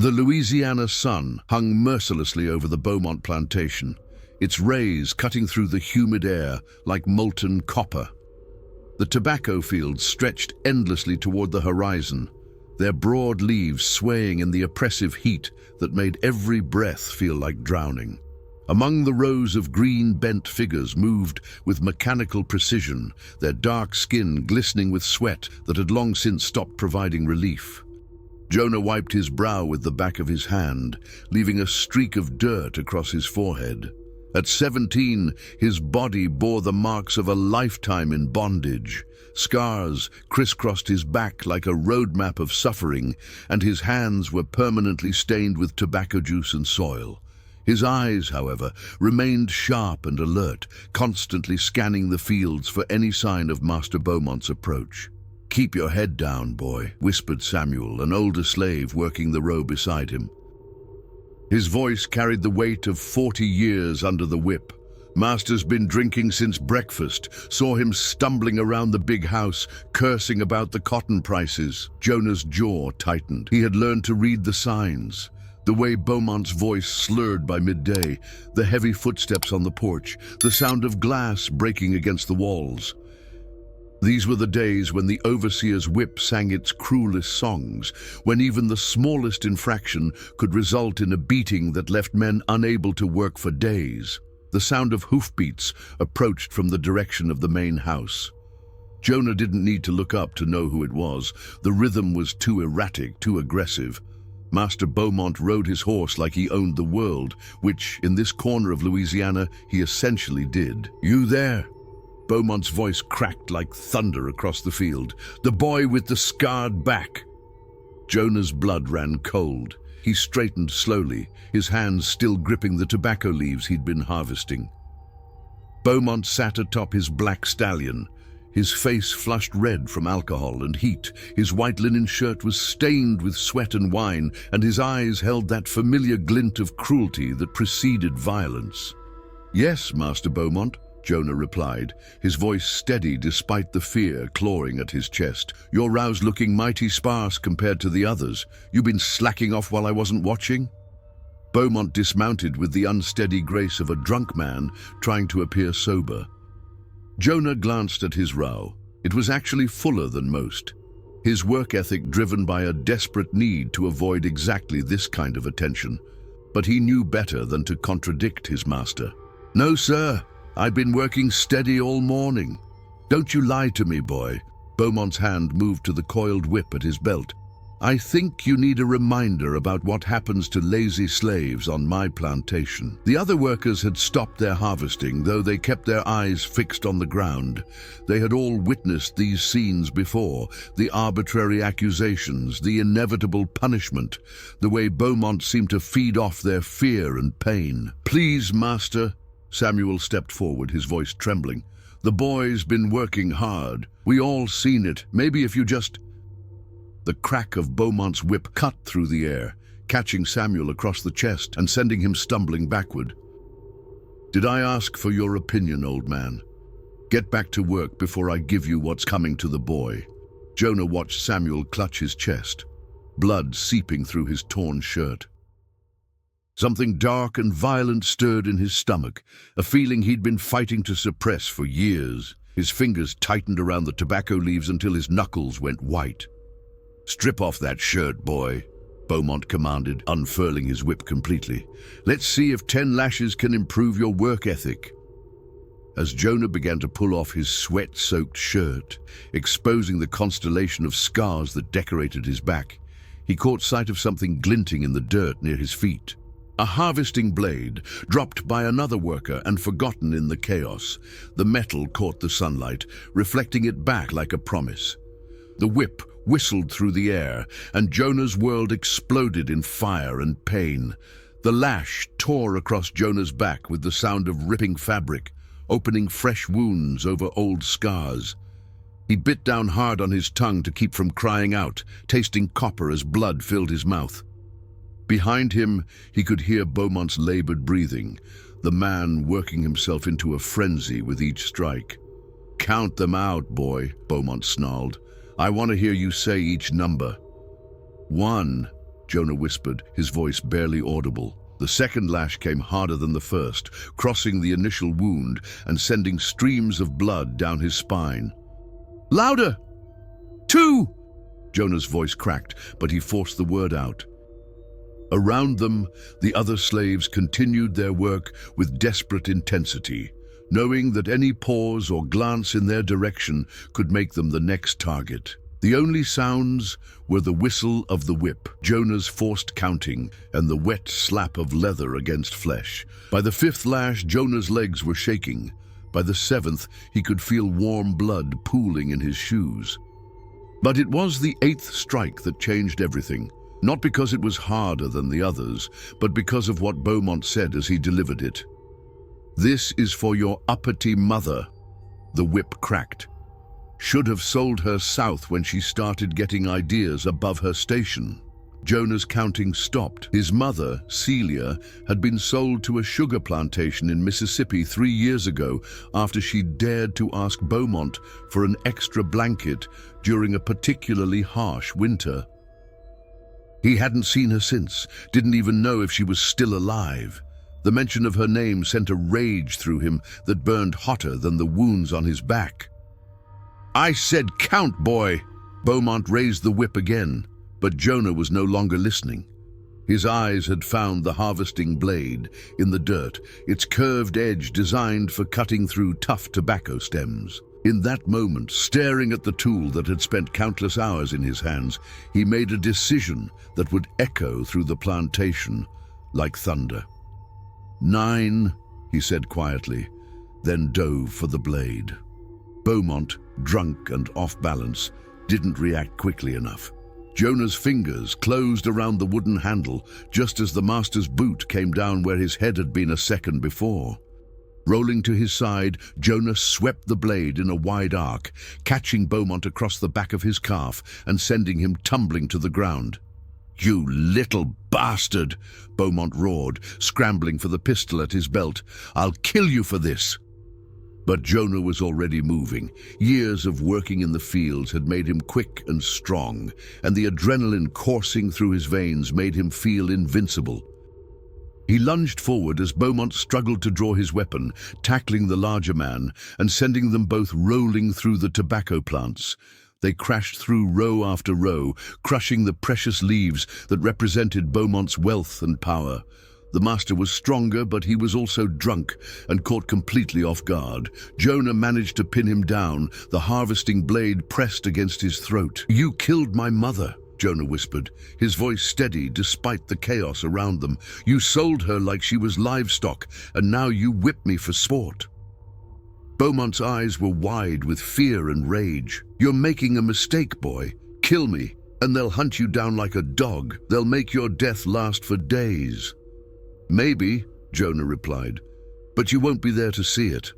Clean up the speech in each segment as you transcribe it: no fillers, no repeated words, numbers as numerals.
The Louisiana sun hung mercilessly over the Beaumont plantation, its rays cutting through the humid air like molten copper. The tobacco fields stretched endlessly toward the horizon, their broad leaves swaying in the oppressive heat that made every breath feel like drowning. Among the rows of green bent figures moved with mechanical precision, their dark skin glistening with sweat that had long since stopped providing relief. Jonah wiped his brow with the back of his hand, leaving a streak of dirt across his forehead. At 17, his body bore the marks of a lifetime in bondage. Scars crisscrossed his back like a roadmap of suffering, and his hands were permanently stained with tobacco juice and soil. His eyes, however, remained sharp and alert, constantly scanning the fields for any sign of Master Beaumont's approach. "Keep your head down, boy," whispered Samuel, an older slave working the row beside him. His voice carried the weight of 40 years under the whip. "Master's been drinking since breakfast. Saw him stumbling around the big house, cursing about the cotton prices." Jonah's jaw tightened. He had learned to read the signs. The way Beaumont's voice slurred by midday, the heavy footsteps on the porch, the sound of glass breaking against the walls. These were the days when the overseer's whip sang its cruelest songs, when even the smallest infraction could result in a beating that left men unable to work for days. The sound of hoofbeats approached from the direction of the main house. Jonah didn't need to look up to know who it was. The rhythm was too erratic, too aggressive. Master Beaumont rode his horse like he owned the world, which, in this corner of Louisiana, he essentially did. "You there?" Beaumont's voice cracked like thunder across the field. "The boy with the scarred back." Jonah's blood ran cold. He straightened slowly, his hands still gripping the tobacco leaves he'd been harvesting. Beaumont sat atop his black stallion, his face flushed red from alcohol and heat. His white linen shirt was stained with sweat and wine, and his eyes held that familiar glint of cruelty that preceded violence. "Yes, Master Beaumont," Jonah replied, his voice steady despite the fear clawing at his chest. "Your row's looking mighty sparse compared to the others. You been slacking off while I wasn't watching?" Beaumont dismounted with the unsteady grace of a drunk man trying to appear sober. Jonah glanced at his row. It was actually fuller than most, his work ethic driven by a desperate need to avoid exactly this kind of attention. But he knew better than to contradict his master. "No, sir. I've been working steady all morning." "Don't you lie to me, boy." Beaumont's hand moved to the coiled whip at his belt. "I think you need a reminder about what happens to lazy slaves on my plantation." The other workers had stopped their harvesting, though they kept their eyes fixed on the ground. They had all witnessed these scenes before, the arbitrary accusations, the inevitable punishment, the way Beaumont seemed to feed off their fear and pain. "Please, master." Samuel stepped forward, his voice trembling. "The boy's been working hard. We all seen it. Maybe if you just—" The crack of Beaumont's whip cut through the air, catching Samuel across the chest and sending him stumbling backward. "Did I ask for your opinion, old man? Get back to work before I give you what's coming to the boy." Jonah watched Samuel clutch his chest, blood seeping through his torn shirt. Something dark and violent stirred in his stomach, a feeling he'd been fighting to suppress for years. His fingers tightened around the tobacco leaves until his knuckles went white. "Strip off that shirt, boy," Beaumont commanded, unfurling his whip completely. "Let's see if 10 lashes can improve your work ethic." As Jonah began to pull off his sweat-soaked shirt, exposing the constellation of scars that decorated his back, he caught sight of something glinting in the dirt near his feet. A harvesting blade, dropped by another worker and forgotten in the chaos. The metal caught the sunlight, reflecting it back like a promise. The whip whistled through the air, and Jonah's world exploded in fire and pain. The lash tore across Jonah's back with the sound of ripping fabric, opening fresh wounds over old scars. He bit down hard on his tongue to keep from crying out, tasting copper as blood filled his mouth. Behind him, he could hear Beaumont's labored breathing, the man working himself into a frenzy with each strike. "Count them out, boy," Beaumont snarled. "I want to hear you say each number." 1, Jonah whispered, his voice barely audible. The second lash came harder than the first, crossing the initial wound and sending streams of blood down his spine. "Louder! 2!" Jonah's voice cracked, but he forced the word out. Around them, the other slaves continued their work with desperate intensity, knowing that any pause or glance in their direction could make them the next target. The only sounds were the whistle of the whip, Jonah's forced counting, and the wet slap of leather against flesh. By the 5th lash, Jonah's legs were shaking. By the 7th, he could feel warm blood pooling in his shoes. But it was the 8th strike that changed everything, not because it was harder than the others, but because of what Beaumont said as he delivered it. "This is for your uppity mother." The whip cracked. Should have sold her south when she started getting ideas above her station. Jonah's counting stopped. His mother, Celia, had been sold to a sugar plantation in Mississippi 3 years ago after she dared to ask Beaumont for an extra blanket during a particularly harsh winter. He hadn't seen her since, didn't even know if she was still alive. The mention of her name sent a rage through him that burned hotter than the wounds on his back. "I said count, boy!" Beaumont raised the whip again, but Jonah was no longer listening. His eyes had found the harvesting blade in the dirt, its curved edge designed for cutting through tough tobacco stems. In that moment, staring at the tool that had spent countless hours in his hands, he made a decision that would echo through the plantation like thunder. 9, he said quietly, then dove for the blade. Beaumont, drunk and off balance, didn't react quickly enough. Jonah's fingers closed around the wooden handle just as the master's boot came down where his head had been a second before. Rolling to his side, Jonah swept the blade in a wide arc, catching Beaumont across the back of his calf and sending him tumbling to the ground. "You little bastard!" Beaumont roared, scrambling for the pistol at his belt. "I'll kill you for this!" But Jonah was already moving. Years of working in the fields had made him quick and strong, and the adrenaline coursing through his veins made him feel invincible. He lunged forward as Beaumont struggled to draw his weapon, tackling the larger man and sending them both rolling through the tobacco plants. They crashed through row after row, crushing the precious leaves that represented Beaumont's wealth and power. The master was stronger, but he was also drunk and caught completely off guard. Jonah managed to pin him down, the harvesting blade pressed against his throat. "You killed my mother," Jonah whispered, his voice steady despite the chaos around them. "You sold her like she was livestock, and now you whip me for sport." Beaumont's eyes were wide with fear and rage. "You're making a mistake, boy. Kill me, and they'll hunt you down like a dog. They'll make your death last for days." "Maybe," Jonah replied, "but you won't be there to see it."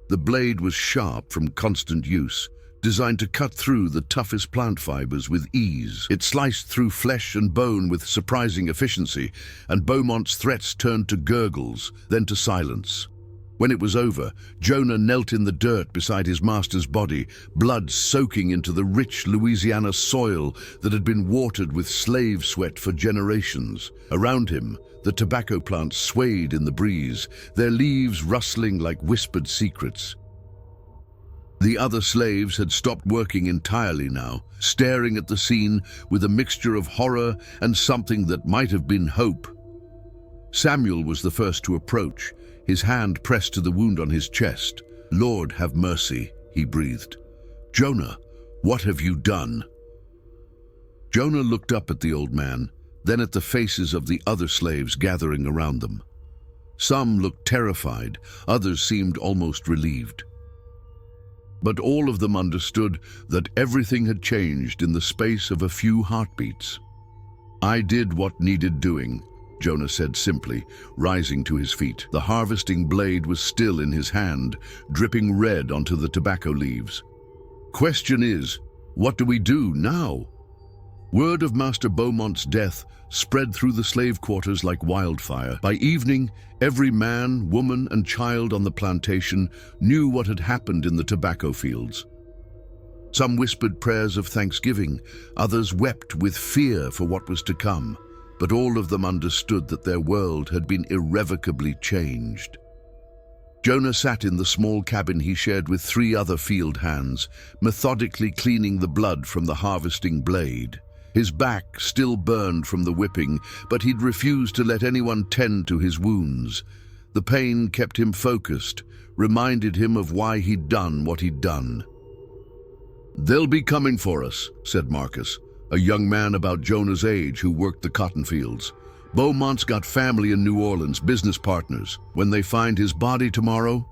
The blade was sharp from constant use, designed to cut through the toughest plant fibers with ease. It sliced through flesh and bone with surprising efficiency, and Beaumont's threats turned to gurgles, then to silence. When it was over, Jonah knelt in the dirt beside his master's body, blood soaking into the rich Louisiana soil that had been watered with slave sweat for generations. Around him, the tobacco plants swayed in the breeze, their leaves rustling like whispered secrets. The other slaves had stopped working entirely now, staring at the scene with a mixture of horror and something that might have been hope. Samuel was the first to approach, his hand pressed to the wound on his chest. "Lord, have mercy," he breathed. "Jonah, what have you done?" Jonah looked up at the old man, then at the faces of the other slaves gathering around them. Some looked terrified, others seemed almost relieved. But all of them understood that everything had changed in the space of a few heartbeats. "I did what needed doing," Jonah said simply, rising to his feet. The harvesting blade was still in his hand, dripping red onto the tobacco leaves. "Question is, what do we do now?" Word of Master Beaumont's death spread through the slave quarters like wildfire. By evening, every man, woman, and child on the plantation knew what had happened in the tobacco fields. Some whispered prayers of thanksgiving, others wept with fear for what was to come, but all of them understood that their world had been irrevocably changed. Jonah sat in the small cabin he shared with 3 other field hands, methodically cleaning the blood from the harvesting blade. His back still burned from the whipping, but he'd refused to let anyone tend to his wounds. The pain kept him focused, reminded him of why he'd done what he'd done. "They'll be coming for us," said Marcus, a young man about Jonah's age who worked the cotton fields. "Beaumont's got family in New Orleans, business partners. When they find his body tomorrow—"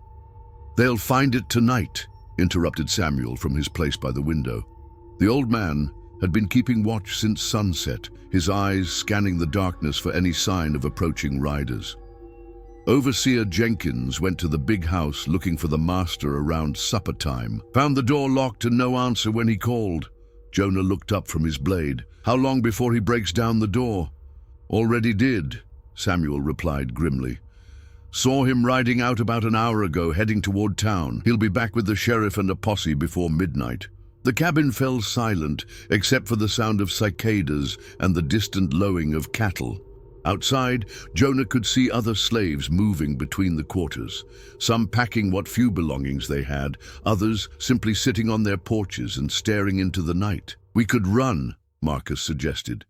"They'll find it tonight," interrupted Samuel from his place by the window. The old man had been keeping watch since sunset, his eyes scanning the darkness for any sign of approaching riders. Overseer Jenkins went to the big house looking for the master around supper time. Found the door locked and no answer when he called. Jonah looked up from his blade. "How long before he breaks down the door?" "Already did," Samuel replied grimly. "Saw him riding out about an hour ago, heading toward town. He'll be back with the sheriff and a posse before midnight." The cabin fell silent, except for the sound of cicadas and the distant lowing of cattle. Outside, Jonah could see other slaves moving between the quarters, some packing what few belongings they had, others simply sitting on their porches and staring into the night. "We could run," Marcus suggested.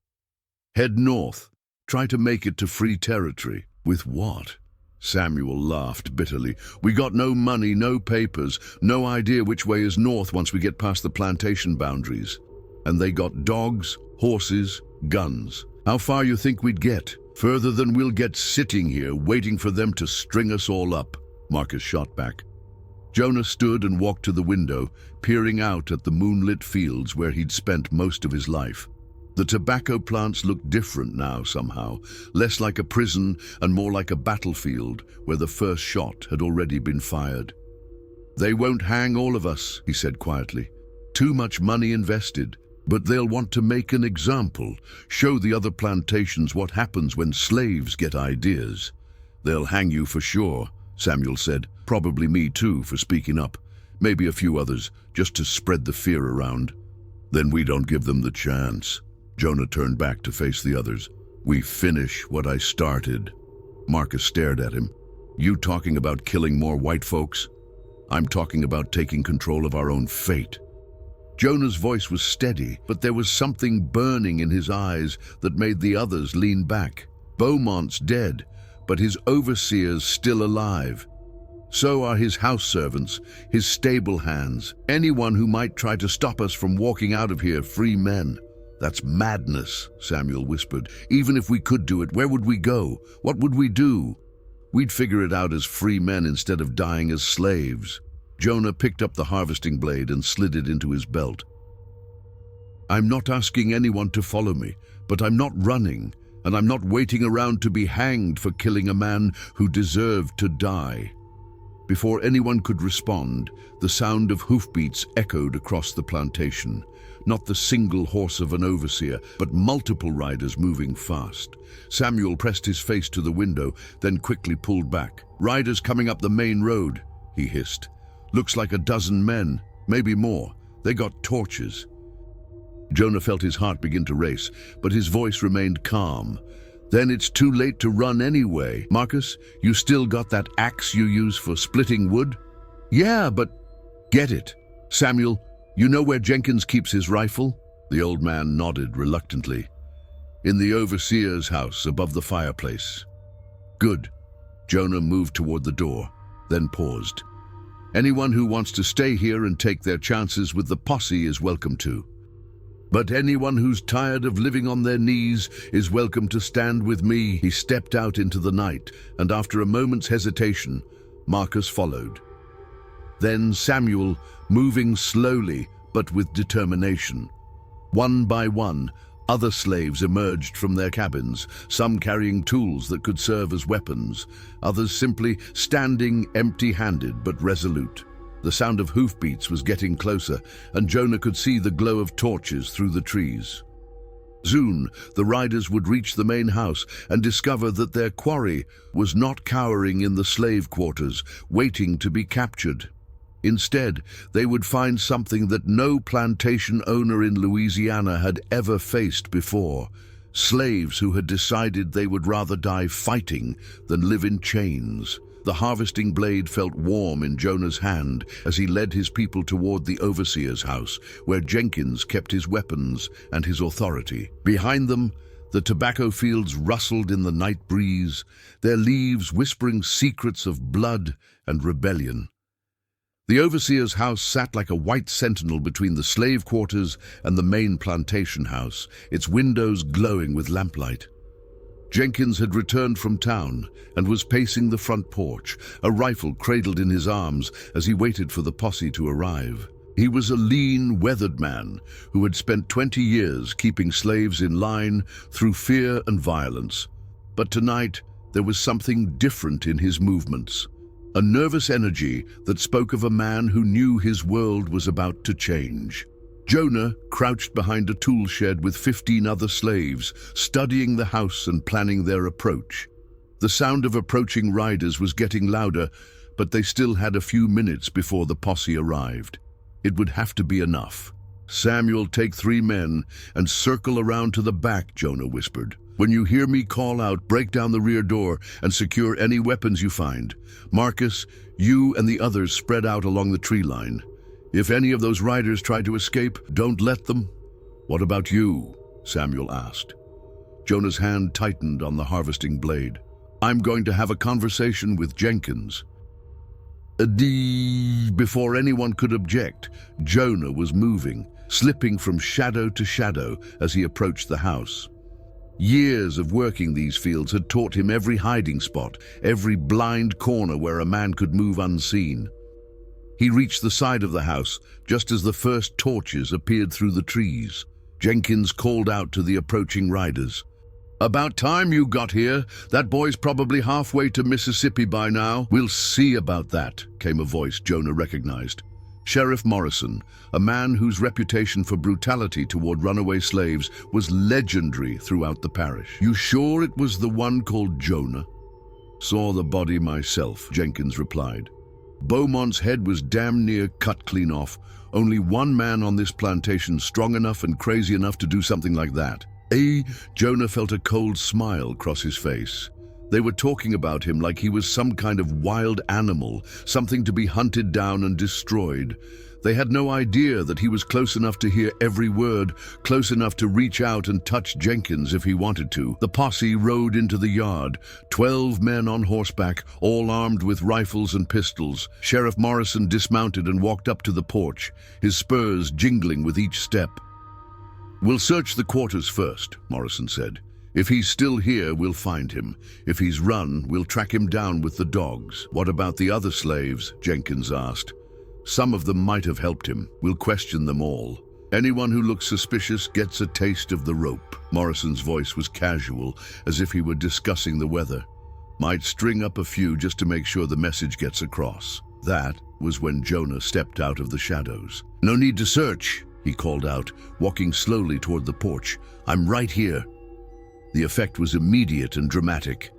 "Head north. Try to make it to free territory." "With what?" Samuel laughed bitterly. "We got no money, no papers, no idea which way is north once we get past the plantation boundaries. And they got dogs, horses, guns. How far you think we'd get? Further than we'll get sitting here waiting for them to string us all up," Marcus shot back. Jonah stood and walked to the window, peering out at the moonlit fields where he'd spent most of his life. The tobacco plants looked different now somehow, less like a prison and more like a battlefield where the first shot had already been fired. "They won't hang all of us," he said quietly. "Too much money invested. But they'll want to make an example, show the other plantations what happens when slaves get ideas." "They'll hang you for sure," Samuel said. "Probably me too for speaking up. Maybe a few others, just to spread the fear around." "Then we don't give them the chance." Jonah turned back to face the others. "We finish what I started." Marcus stared at him. "You talking about killing more white folks? I'm talking about taking control of our own fate." Jonah's voice was steady, but there was something burning in his eyes that made the others lean back. Beaumont's dead, but his overseer's still alive. So are his house servants, his stable hands, anyone who might try to stop us from walking out of here free men. "That's madness," Samuel whispered. "Even if we could do it, where would we go? What would we do? We'd figure it out as free men instead of dying as slaves." Jonah picked up the harvesting blade and slid it into his belt. "I'm not asking anyone to follow me, but I'm not running, and I'm not waiting around to be hanged for killing a man who deserved to die." Before anyone could respond, the sound of hoofbeats echoed across the plantation. Not the single horse of an overseer, but multiple riders moving fast. Samuel pressed his face to the window, then quickly pulled back. "Riders coming up the main road," he hissed. "Looks like a dozen men, maybe more. They got torches." Jonah felt his heart begin to race, but his voice remained calm. "Then it's too late to run anyway. Marcus, you still got that axe you use for splitting wood?" "Yeah, but—" "Get it. Samuel, you know where Jenkins keeps his rifle?" The old man nodded reluctantly. "In the overseer's house above the fireplace." "Good." Jonah moved toward the door, then paused. "Anyone who wants to stay here and take their chances with the posse is welcome to. But anyone who's tired of living on their knees is welcome to stand with me." He stepped out into the night, and after a moment's hesitation, Marcus followed. Then Samuel, moving slowly but with determination. One by one, other slaves emerged from their cabins, some carrying tools that could serve as weapons, others simply standing empty-handed but resolute. The sound of hoofbeats was getting closer, and Jonah could see the glow of torches through the trees. Soon, the riders would reach the main house and discover that their quarry was not cowering in the slave quarters, waiting to be captured. Instead, they would find something that no plantation owner in Louisiana had ever faced before: slaves who had decided they would rather die fighting than live in chains. The harvesting blade felt warm in Jonah's hand as he led his people toward the overseer's house, where Jenkins kept his weapons and his authority. Behind them, the tobacco fields rustled in the night breeze, their leaves whispering secrets of blood and rebellion. The overseer's house sat like a white sentinel between the slave quarters and the main plantation house, its windows glowing with lamplight. Jenkins had returned from town and was pacing the front porch, a rifle cradled in his arms as he waited for the posse to arrive. He was a lean, weathered man who had spent 20 years keeping slaves in line through fear and violence. But tonight, there was something different in his movements. A nervous energy that spoke of a man who knew his world was about to change. Jonah crouched behind a tool shed with 15 other slaves, studying the house and planning their approach. The sound of approaching riders was getting louder, but they still had a few minutes before the posse arrived. It would have to be enough. "Samuel, take 3 men and circle around to the back," Jonah whispered. "When you hear me call out, break down the rear door and secure any weapons you find. Marcus, you and the others spread out along the tree line. If any of those riders try to escape, don't let them." "What about you?" Samuel asked. Jonah's hand tightened on the harvesting blade. "I'm going to have a conversation with Jenkins." Before anyone could object, Jonah was moving, slipping from shadow to shadow as he approached the house. Years of working these fields had taught him every hiding spot, every blind corner where a man could move unseen. He reached the side of the house just as the first torches appeared through the trees. Jenkins called out to the approaching riders. "About time you got here. That boy's probably halfway to Mississippi by now." "We'll see about that," came a voice Jonah recognized. Sheriff Morrison, a man whose reputation for brutality toward runaway slaves was legendary throughout the parish. "You sure it was the one called Jonah?" "Saw the body myself," Jenkins replied. "Beaumont's head was damn near cut clean off. Only one man on this plantation strong enough and crazy enough to do something like that." Jonah felt a cold smile cross his face. They were talking about him like he was some kind of wild animal, something to be hunted down and destroyed. They had no idea that he was close enough to hear every word, close enough to reach out and touch Jenkins if he wanted to. The posse rode into the yard, 12 men on horseback, all armed with rifles and pistols. Sheriff Morrison dismounted and walked up to the porch, his spurs jingling with each step. "We'll search the quarters first," Morrison said. "If he's still here, we'll find him. If he's run, we'll track him down with the dogs." "What about the other slaves?" Jenkins asked. "Some of them might have helped him. We'll question them all. Anyone who looks suspicious gets a taste of the rope." Morrison's voice was casual, as if he were discussing the weather. "Might string up a few just to make sure the message gets across." That was when Jonah stepped out of the shadows. "No need to search," he called out, walking slowly toward the porch. "I'm right here." The effect was immediate and dramatic.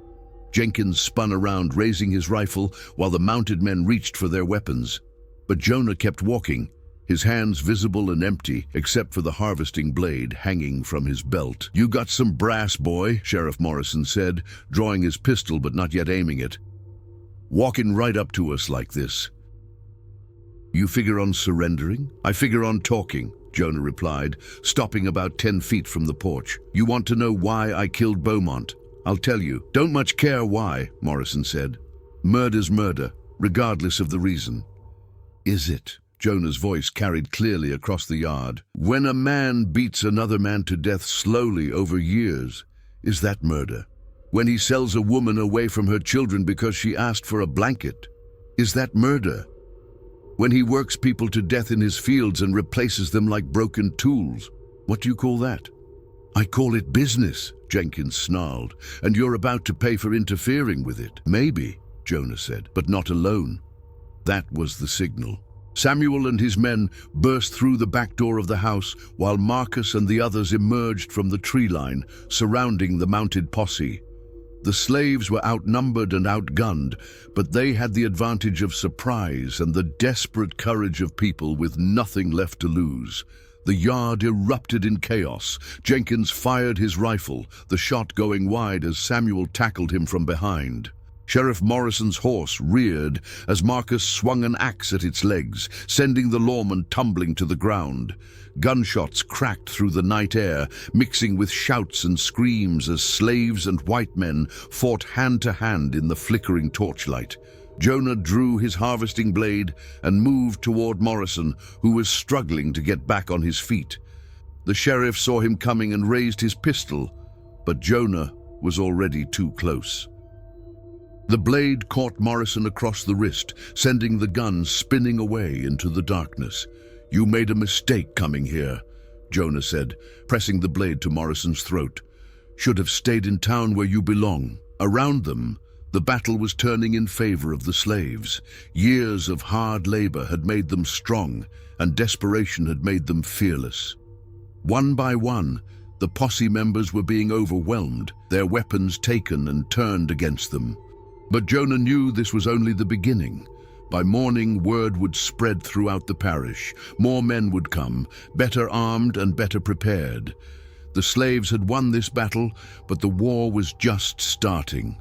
Jenkins spun around, raising his rifle, while the mounted men reached for their weapons. But Jonah kept walking, his hands visible and empty, except for the harvesting blade hanging from his belt. "You got some brass, boy," Sheriff Morrison said, drawing his pistol but not yet aiming it. "Walking right up to us like this. You figure on surrendering?" "I figure on talking," Jonah replied, stopping about 10 feet from the porch. "You want to know why I killed Beaumont? I'll tell you." "Don't much care why," Morrison said. "Murder's murder, regardless of the reason." "Is it?" Jonah's voice carried clearly across the yard. "When a man beats another man to death slowly over years, is that murder? When he sells a woman away from her children because she asked for a blanket, is that murder? When he works people to death in his fields and replaces them like broken tools, what do you call that?" "I call it business," Jenkins snarled, "and you're about to pay for interfering with it." "Maybe," Jonah said, "but not alone." That was the signal. Samuel and his men burst through the back door of the house, while Marcus and the others emerged from the tree line, surrounding the mounted posse. The slaves were outnumbered and outgunned, but they had the advantage of surprise and the desperate courage of people with nothing left to lose. The yard erupted in chaos. Jenkins fired his rifle, the shot going wide as Samuel tackled him from behind. Sheriff Morrison's horse reared as Marcus swung an axe at its legs, sending the lawman tumbling to the ground. Gunshots cracked through the night air, mixing with shouts and screams as slaves and white men fought hand to hand in the flickering torchlight. Jonah drew his harvesting blade and moved toward Morrison, who was struggling to get back on his feet. The sheriff saw him coming and raised his pistol, but Jonah was already too close. The blade caught Morrison across the wrist, sending the gun spinning away into the darkness. "You made a mistake coming here," Jonah said, pressing the blade to Morrison's throat. "Should have stayed in town where you belong." Around them, the battle was turning in favor of the slaves. Years of hard labor had made them strong, and desperation had made them fearless. One by one, the posse members were being overwhelmed, their weapons taken and turned against them. But Jonah knew this was only the beginning. By morning, word would spread throughout the parish. More men would come, better armed and better prepared. The slaves had won this battle, but the war was just starting.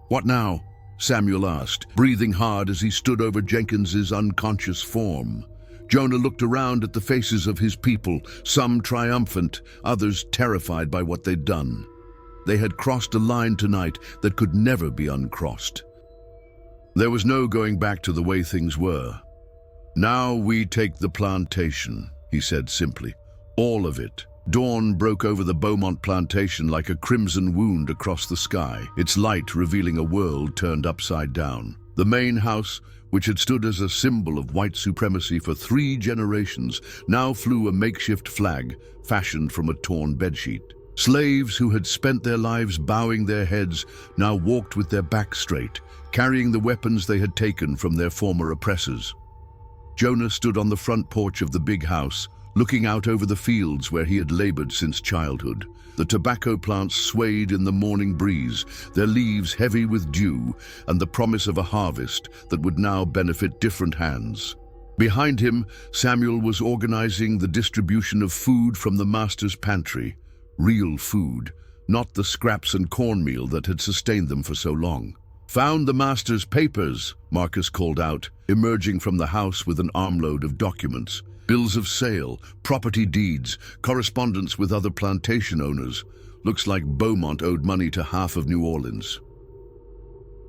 "What now?" Samuel asked, breathing hard as he stood over Jenkins's unconscious form. Jonah looked around at the faces of his people, some triumphant, others terrified by what they'd done. They had crossed a line tonight that could never be uncrossed. There was no going back to the way things were. "Now we take the plantation," he said simply. "All of it." Dawn broke over the Beaumont plantation like a crimson wound across the sky, its light revealing a world turned upside down. The main house, which had stood as a symbol of white supremacy for 3 generations, now flew a makeshift flag fashioned from a torn bedsheet. Slaves who had spent their lives bowing their heads now walked with their backs straight, carrying the weapons they had taken from their former oppressors. Jonah stood on the front porch of the big house, looking out over the fields where he had labored since childhood. The tobacco plants swayed in the morning breeze, their leaves heavy with dew and the promise of a harvest that would now benefit different hands. Behind him, Samuel was organizing the distribution of food from the master's pantry. Real food, not the scraps and cornmeal that had sustained them for so long. "Found the master's papers," Marcus called out, emerging from the house with an armload of documents. Bills of sale, property deeds, correspondence with other plantation owners. Looks like Beaumont owed money to half of New Orleans.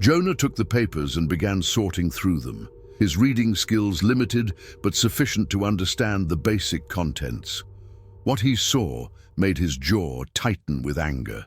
Jonah took the papers and began sorting through them. His reading skills limited, but sufficient to understand the basic contents. What he saw made his jaw tighten with anger.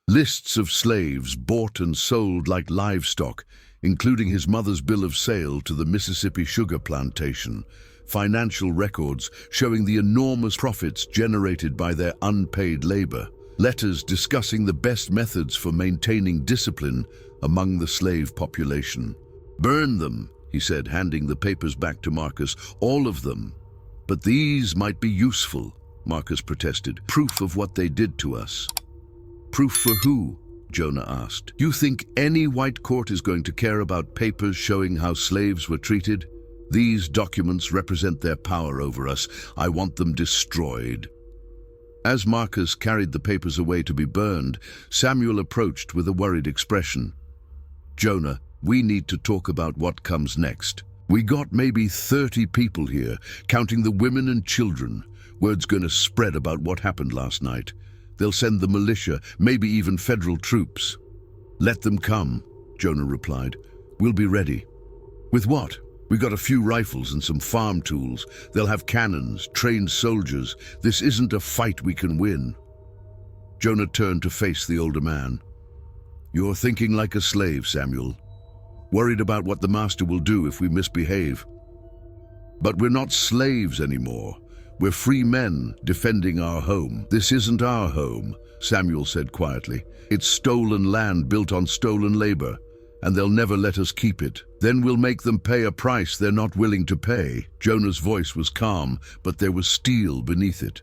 Lists of slaves bought and sold like livestock, including his mother's bill of sale to the Mississippi sugar plantation. Financial records showing the enormous profits generated by their unpaid labor. Letters discussing the best methods for maintaining discipline among the slave population. "Burn them," he said, handing the papers back to Marcus. "All of them." "But these might be useful," Marcus protested. "Proof of what they did to us." "Proof for who?" Jonah asked. "You think any white court is going to care about papers showing how slaves were treated? These documents represent their power over us. I want them destroyed." As Marcus carried the papers away to be burned, Samuel approached with a worried expression. "Jonah, we need to talk about what comes next. We got maybe 30 people here, counting the women and children. Word's gonna spread about what happened last night. They'll send the militia, maybe even federal troops." "Let them come," Jonah replied. "We'll be ready." "With what?" "We got a few rifles and some farm tools. They'll have cannons, trained soldiers. This isn't a fight we can win." Jonah turned to face the older man. "You're thinking like a slave, Samuel. Worried about what the master will do if we misbehave. But we're not slaves anymore. We're free men defending our home." "This isn't our home," Samuel said quietly. "It's stolen land built on stolen labor, and they'll never let us keep it. Then we'll make them pay a price they're not willing to pay." Jonah's voice was calm, but there was steel beneath it.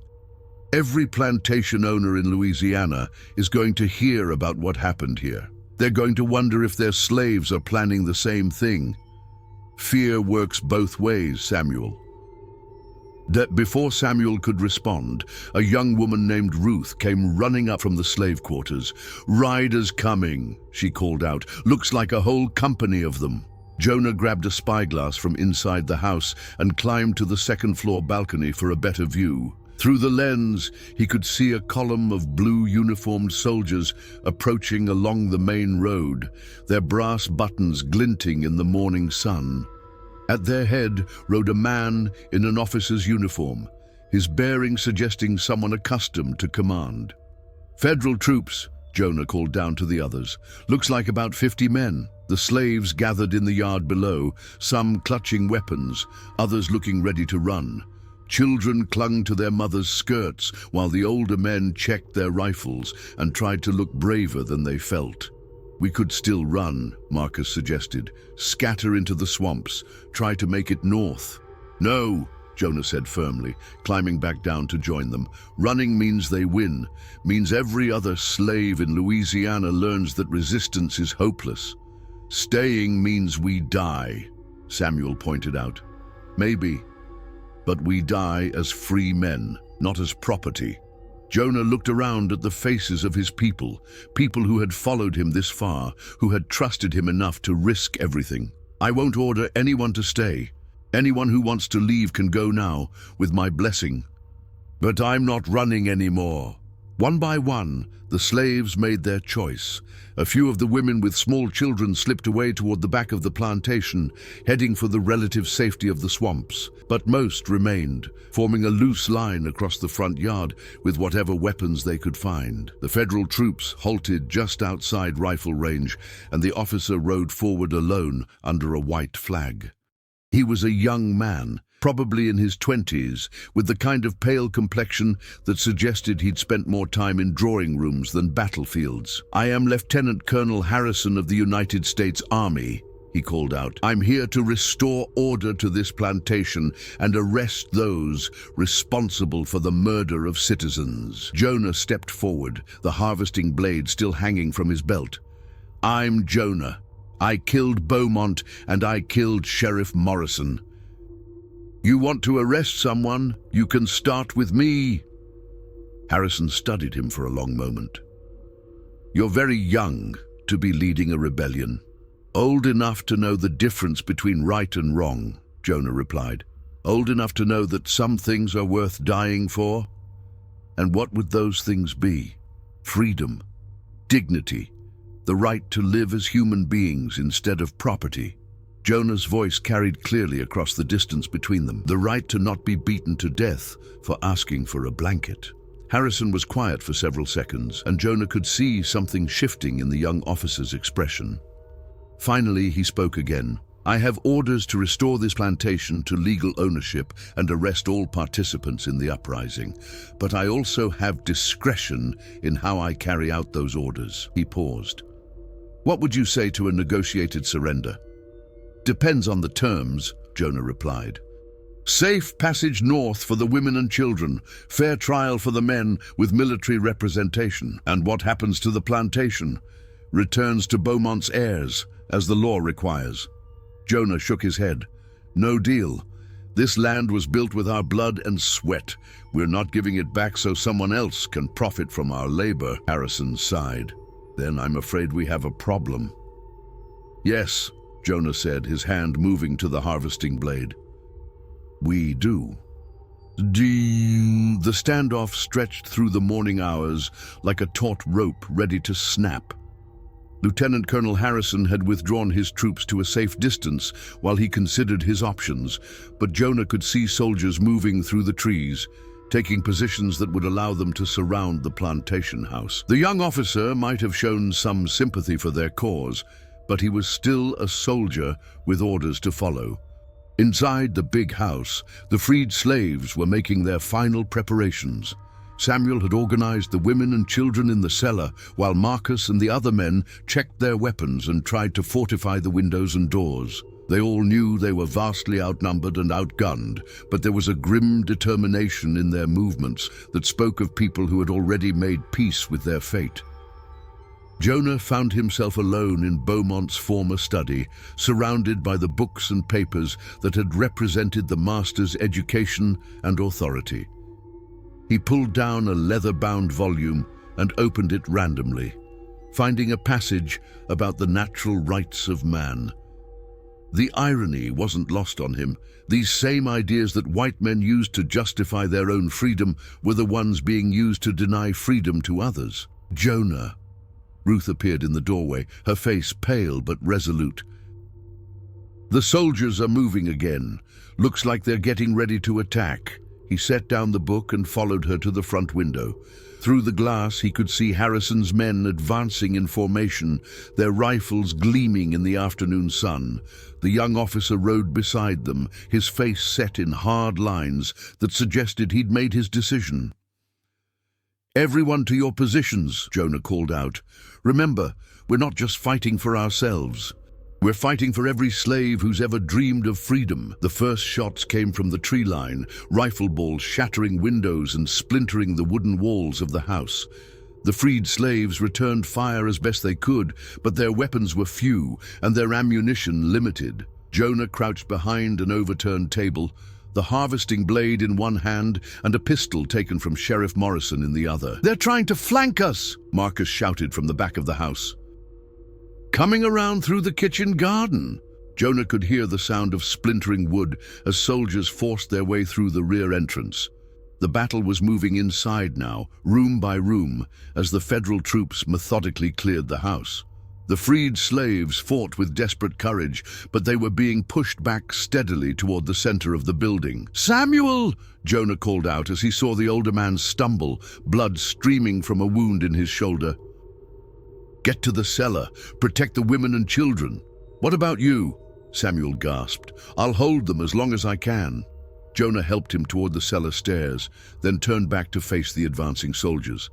Every plantation owner in Louisiana is going to hear about what happened here. They're going to wonder if their slaves are planning the same thing. Fear works both ways, Samuel. Before Samuel could respond, a young woman named Ruth came running up from the slave quarters. "Riders coming," she called out. "Looks like a whole company of them." Jonah grabbed a spyglass from inside the house and climbed to the second-floor balcony for a better view. Through the lens, he could see a column of blue-uniformed soldiers approaching along the main road, their brass buttons glinting in the morning sun. At their head rode a man in an officer's uniform, his bearing suggesting someone accustomed to command. "Federal troops," Jonah called down to the others. "Looks like about 50 men." The slaves gathered in the yard below, some clutching weapons, others looking ready to run. Children clung to their mothers' skirts, while the older men checked their rifles and tried to look braver than they felt. "We could still run," Marcus suggested. "Scatter into the swamps, try to make it north." "No," Jonah said firmly, climbing back down to join them. "Running means they win, means every other slave in Louisiana learns that resistance is hopeless. Staying means we die," Samuel pointed out. "Maybe. But we die as free men, not as property." Jonah looked around at the faces of his people who had followed him this far, who had trusted him enough to risk everything. "I won't order anyone to stay. Anyone who wants to leave can go now, with my blessing. But I'm not running anymore." One by one, the slaves made their choice. A few of the women with small children slipped away toward the back of the plantation, heading for the relative safety of the swamps. But most remained, forming a loose line across the front yard with whatever weapons they could find. The federal troops halted just outside rifle range, and the officer rode forward alone under a white flag. He was a young man, probably in his 20s, with the kind of pale complexion that suggested he'd spent more time in drawing rooms than battlefields. "I am Lieutenant Colonel Harrison of the United States Army," he called out. "I'm here to restore order to this plantation and arrest those responsible for the murder of citizens." Jonah stepped forward, the harvesting blade still hanging from his belt. "I'm Jonah. I killed Beaumont and I killed Sheriff Morrison. You want to arrest someone? You can start with me." Harrison studied him for a long moment. "You're very young to be leading a rebellion. Old enough to know the difference between right and wrong," Jonah replied. "Old enough to know that some things are worth dying for. And what would those things be? Freedom, dignity, the right to live as human beings instead of property." Jonah's voice carried clearly across the distance between them. "The right to not be beaten to death for asking for a blanket." Harrison was quiet for several seconds, and Jonah could see something shifting in the young officer's expression. Finally, he spoke again. "I have orders to restore this plantation to legal ownership and arrest all participants in the uprising. But I also have discretion in how I carry out those orders." He paused. "What would you say to a negotiated surrender?" "Depends on the terms," Jonah replied. "Safe passage north for the women and children, fair trial for the men with military representation. And what happens to the plantation? Returns to Beaumont's heirs, as the law requires." Jonah shook his head. "No deal. This land was built with our blood and sweat. We're not giving it back so someone else can profit from our labor." Harrison sighed. "Then I'm afraid we have a problem." "Yes," Jonah said, his hand moving to the harvesting blade. "We do." The standoff stretched through the morning hours like a taut rope ready to snap. Lieutenant Colonel Harrison had withdrawn his troops to a safe distance while he considered his options, but Jonah could see soldiers moving through the trees, taking positions that would allow them to surround the plantation house. The young officer might have shown some sympathy for their cause, but he was still a soldier with orders to follow. Inside the big house, the freed slaves were making their final preparations. Samuel had organized the women and children in the cellar, while Marcus and the other men checked their weapons and tried to fortify the windows and doors. They all knew they were vastly outnumbered and outgunned, but there was a grim determination in their movements that spoke of people who had already made peace with their fate. Jonah found himself alone in Beaumont's former study, surrounded by the books and papers that had represented the master's education and authority. He pulled down a leather-bound volume and opened it randomly, finding a passage about the natural rights of man. The irony wasn't lost on him. These same ideas that white men used to justify their own freedom were the ones being used to deny freedom to others. Jonah. Ruth appeared in the doorway, her face pale but resolute. The soldiers are moving again. Looks like they're getting ready to attack. He set down the book and followed her to the front window. Through the glass, he could see Harrison's men advancing in formation, their rifles gleaming in the afternoon sun. The young officer rode beside them, his face set in hard lines that suggested he'd made his decision. "Everyone to your positions," Jonah called out. "Remember, we're not just fighting for ourselves. We're fighting for every slave who's ever dreamed of freedom." The first shots came from the tree line, rifle balls shattering windows and splintering the wooden walls of the house. The freed slaves returned fire as best they could, but their weapons were few and their ammunition limited. Jonah crouched behind an overturned table, the harvesting blade in one hand and a pistol taken from Sheriff Morrison in the other. "They're trying to flank us!" Marcus shouted from the back of the house. "Coming around through the kitchen garden." Jonah could hear the sound of splintering wood as soldiers forced their way through the rear entrance. The battle was moving inside now, room by room, as the federal troops methodically cleared the house. The freed slaves fought with desperate courage, but they were being pushed back steadily toward the center of the building. "Samuel!" Jonah called out as he saw the older man stumble, blood streaming from a wound in his shoulder. "Get to the cellar. Protect the women and children." "What about you?" Samuel gasped. "I'll hold them as long as I can." Jonah helped him toward the cellar stairs, then turned back to face the advancing soldiers.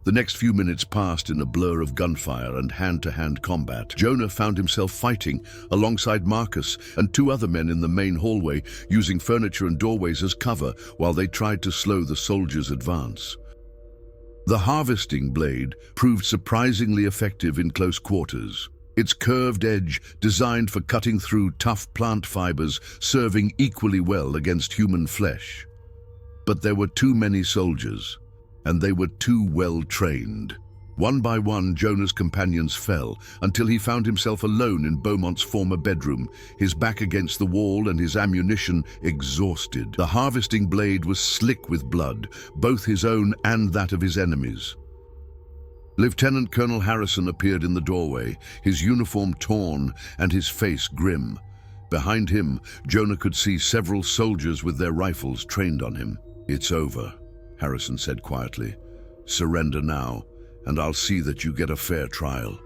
The next few minutes passed in a blur of gunfire and hand-to-hand combat. Jonah found himself fighting alongside Marcus and two other men in the main hallway, using furniture and doorways as cover while they tried to slow the soldiers' advance. The harvesting blade proved surprisingly effective in close quarters. Its curved edge, designed for cutting through tough plant fibers, serving equally well against human flesh. But there were too many soldiers, and they were too well trained. One by one, Jonah's companions fell until he found himself alone in Beaumont's former bedroom, his back against the wall and his ammunition exhausted. The harvesting blade was slick with blood, both his own and that of his enemies. Lieutenant Colonel Harrison appeared in the doorway, his uniform torn and his face grim. Behind him, Jonah could see several soldiers with their rifles trained on him. "It's over," Harrison said quietly. "Surrender now, and I'll see that you get a fair trial."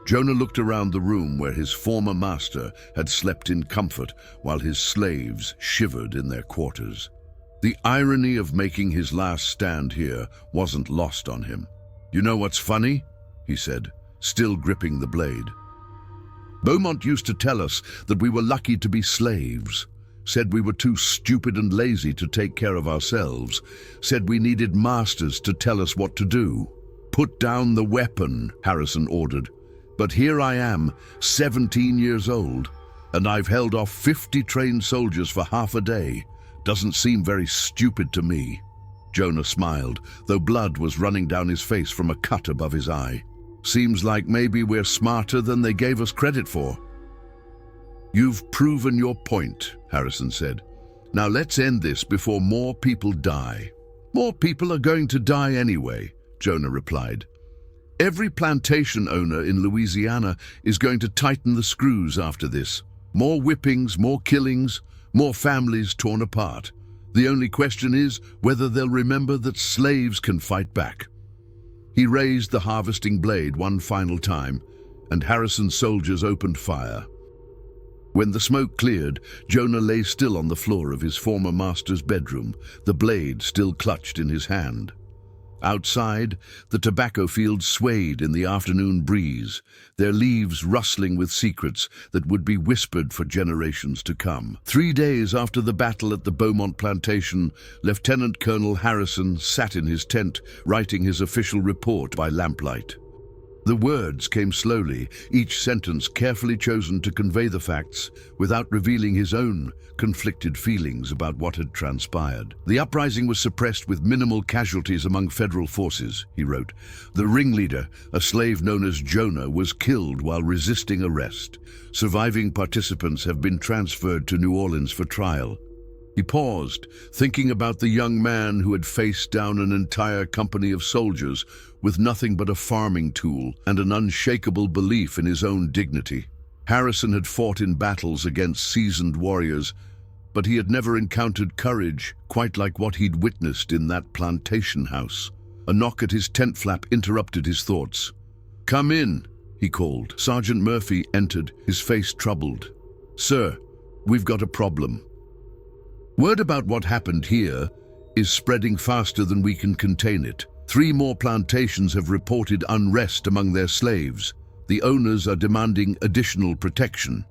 Jonah looked around the room where his former master had slept in comfort while his slaves shivered in their quarters. The irony of making his last stand here wasn't lost on him. "You know what's funny?" he said, still gripping the blade. "Beaumont used to tell us that we were lucky to be slaves. Said we were too stupid and lazy to take care of ourselves. Said we needed masters to tell us what to do." "Put down the weapon," Harrison ordered. "But here I am, 17 years old, and I've held off 50 trained soldiers for half a day. Doesn't seem very stupid to me." Jonah smiled, though blood was running down his face from a cut above his eye. "Seems like maybe we're smarter than they gave us credit for." "You've proven your point," Harrison said. "Now let's end this before more people die." "More people are going to die anyway," Jonah replied. "Every plantation owner in Louisiana is going to tighten the screws after this. More whippings, more killings, more families torn apart. The only question is whether they'll remember that slaves can fight back." He raised the harvesting blade one final time, and Harrison's soldiers opened fire. When the smoke cleared, Jonah lay still on the floor of his former master's bedroom, the blade still clutched in his hand. Outside, the tobacco fields swayed in the afternoon breeze, their leaves rustling with secrets that would be whispered for generations to come. 3 days after the battle at the Beaumont plantation, Lieutenant Colonel Harrison sat in his tent, writing his official report by lamplight. The words came slowly, each sentence carefully chosen to convey the facts without revealing his own conflicted feelings about what had transpired. The uprising was suppressed with minimal casualties among federal forces, he wrote. The ringleader, a slave known as Jonah, was killed while resisting arrest. Surviving participants have been transferred to New Orleans for trial. He paused, thinking about the young man who had faced down an entire company of soldiers with nothing but a farming tool and an unshakable belief in his own dignity. Harrison had fought in battles against seasoned warriors, but he had never encountered courage quite like what he'd witnessed in that plantation house. A knock at his tent flap interrupted his thoughts. "Come in," he called. Sergeant Murphy entered, his face troubled. "Sir, we've got a problem. Word about what happened here is spreading faster than we can contain it. 3 more plantations have reported unrest among their slaves. The owners are demanding additional protection."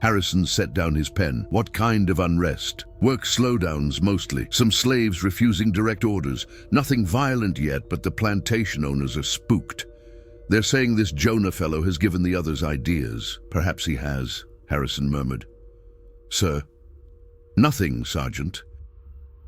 Harrison set down his pen. "What kind of unrest?" "Work slowdowns mostly. Some slaves refusing direct orders. Nothing violent yet, but the plantation owners are spooked. They're saying this Jonah fellow has given the others ideas." "Perhaps he has," Harrison murmured. "Sir?" "Nothing, Sergeant.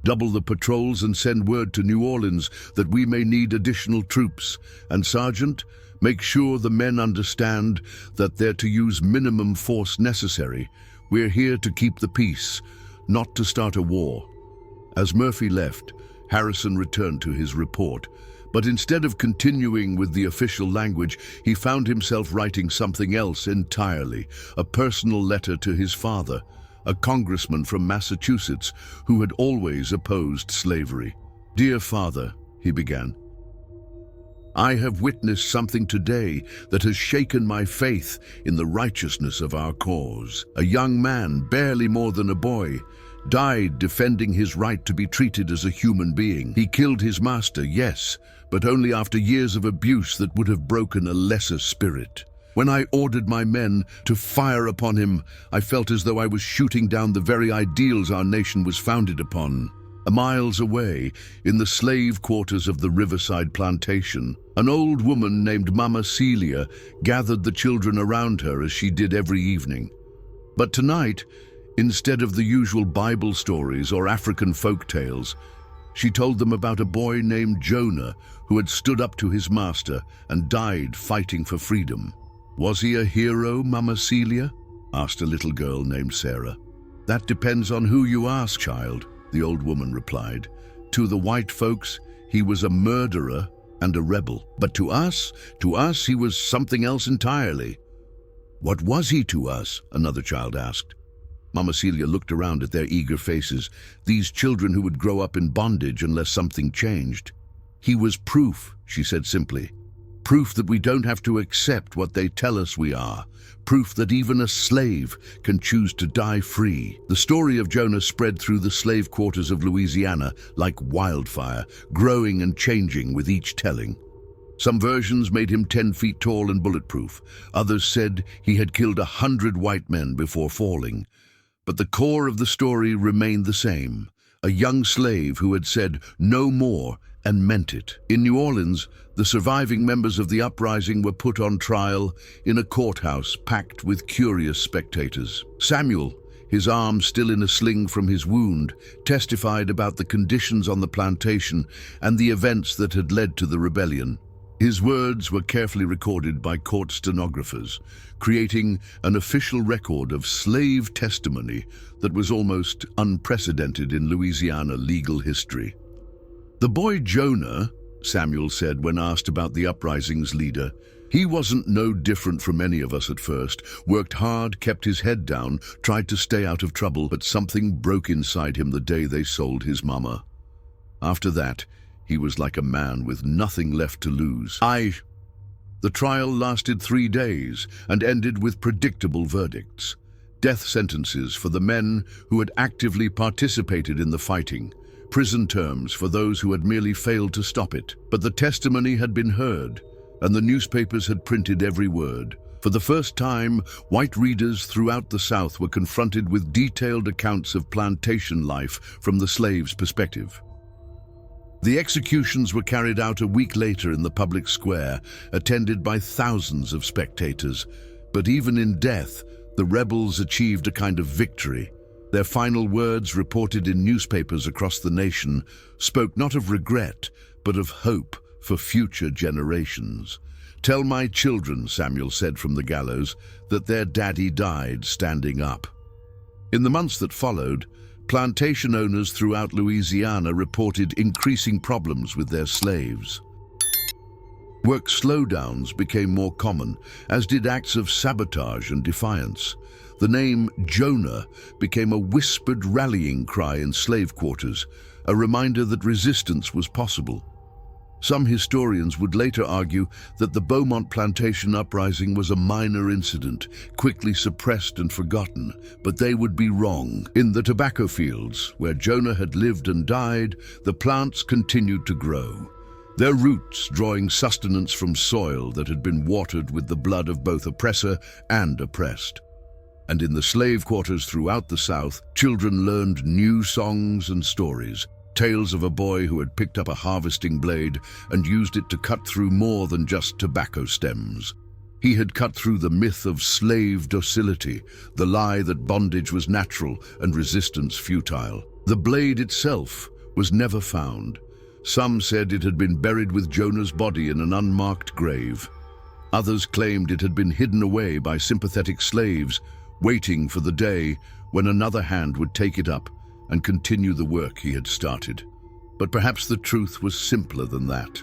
Double the patrols and send word to New Orleans that we may need additional troops. And Sergeant, make sure the men understand that they're to use minimum force necessary. We're here to keep the peace, not to start a war." As Murphy left, Harrison returned to his report. But instead of continuing with the official language, he found himself writing something else entirely, a personal letter to his father, a congressman from Massachusetts who had always opposed slavery. "Dear Father," he began, "I have witnessed something today that has shaken my faith in the righteousness of our cause. A young man, barely more than a boy, died defending his right to be treated as a human being. He killed his master, yes, but only after years of abuse that would have broken a lesser spirit. When I ordered my men to fire upon him, I felt as though I was shooting down the very ideals our nation was founded upon." Miles away, in the slave quarters of the Riverside plantation, an old woman named Mama Celia gathered the children around her as she did every evening. But tonight, instead of the usual Bible stories or African folk tales, she told them about a boy named Jonah who had stood up to his master and died fighting for freedom. "Was he a hero, Mama Celia?" asked a little girl named Sarah. "That depends on who you ask, child," the old woman replied. "To the white folks, he was a murderer and a rebel. But to us, he was something else entirely." "What was he to us?" another child asked. Mama Celia looked around at their eager faces, these children who would grow up in bondage unless something changed. "He was proof," she said simply. "Proof that we don't have to accept what they tell us we are. Proof that even a slave can choose to die free." The story of Jonah spread through the slave quarters of Louisiana like wildfire, growing and changing with each telling. Some versions made him 10 feet tall and bulletproof. Others said he had killed 100 white men before falling. But the core of the story remained the same. A young slave who had said no more and meant it. In New Orleans, the surviving members of the uprising were put on trial in a courthouse packed with curious spectators. Samuel, his arm still in a sling from his wound, testified about the conditions on the plantation and the events that had led to the rebellion. His words were carefully recorded by court stenographers, creating an official record of slave testimony that was almost unprecedented in Louisiana legal history. "The boy Jonah," Samuel said when asked about the uprising's leader, "he wasn't no different from any of us at first. Worked hard, kept his head down, tried to stay out of trouble, but something broke inside him the day they sold his mama. After that, he was like a man with nothing left to lose." The trial lasted 3 days and ended with predictable verdicts. Death sentences for the men who had actively participated in the fighting, prison terms for those who had merely failed to stop it. But the testimony had been heard, and the newspapers had printed every word. For the first time, white readers throughout the South were confronted with detailed accounts of plantation life from the slaves' perspective. The executions were carried out a week later in the public square, attended by thousands of spectators. But even in death, the rebels achieved a kind of victory. Their final words, reported in newspapers across the nation, spoke not of regret, but of hope for future generations. "Tell my children," Samuel said from the gallows, "that their daddy died standing up." In the months that followed, plantation owners throughout Louisiana reported increasing problems with their slaves. Work slowdowns became more common, as did acts of sabotage and defiance. The name Jonah became a whispered rallying cry in slave quarters, a reminder that resistance was possible. Some historians would later argue that the Beaumont plantation uprising was a minor incident, quickly suppressed and forgotten, but they would be wrong. In the tobacco fields, where Jonah had lived and died, the plants continued to grow, their roots drawing sustenance from soil that had been watered with the blood of both oppressor and oppressed. And in the slave quarters throughout the South, children learned new songs and stories, tales of a boy who had picked up a harvesting blade and used it to cut through more than just tobacco stems. He had cut through the myth of slave docility, the lie that bondage was natural and resistance futile. The blade itself was never found. Some said it had been buried with Jonah's body in an unmarked grave. Others claimed it had been hidden away by sympathetic slaves, waiting for the day when another hand would take it up and continue the work he had started. But perhaps the truth was simpler than that,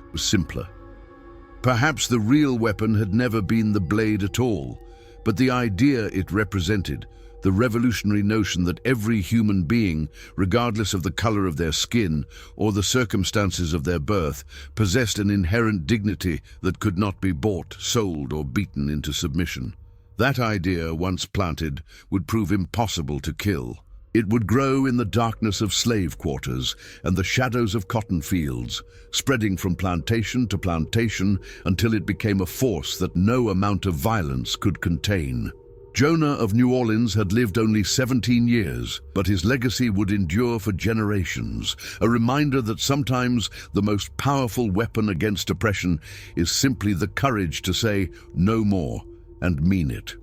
Perhaps the real weapon had never been the blade at all, but the idea it represented, the revolutionary notion that every human being, regardless of the color of their skin or the circumstances of their birth, possessed an inherent dignity that could not be bought, sold, or beaten into submission. That idea, once planted, would prove impossible to kill. It would grow in the darkness of slave quarters and the shadows of cotton fields, spreading from plantation to plantation until it became a force that no amount of violence could contain. Jonah of New Orleans had lived only 17 years, but his legacy would endure for generations, a reminder that sometimes the most powerful weapon against oppression is simply the courage to say no more and mean it.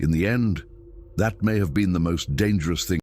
In the end, that may have been the most dangerous thing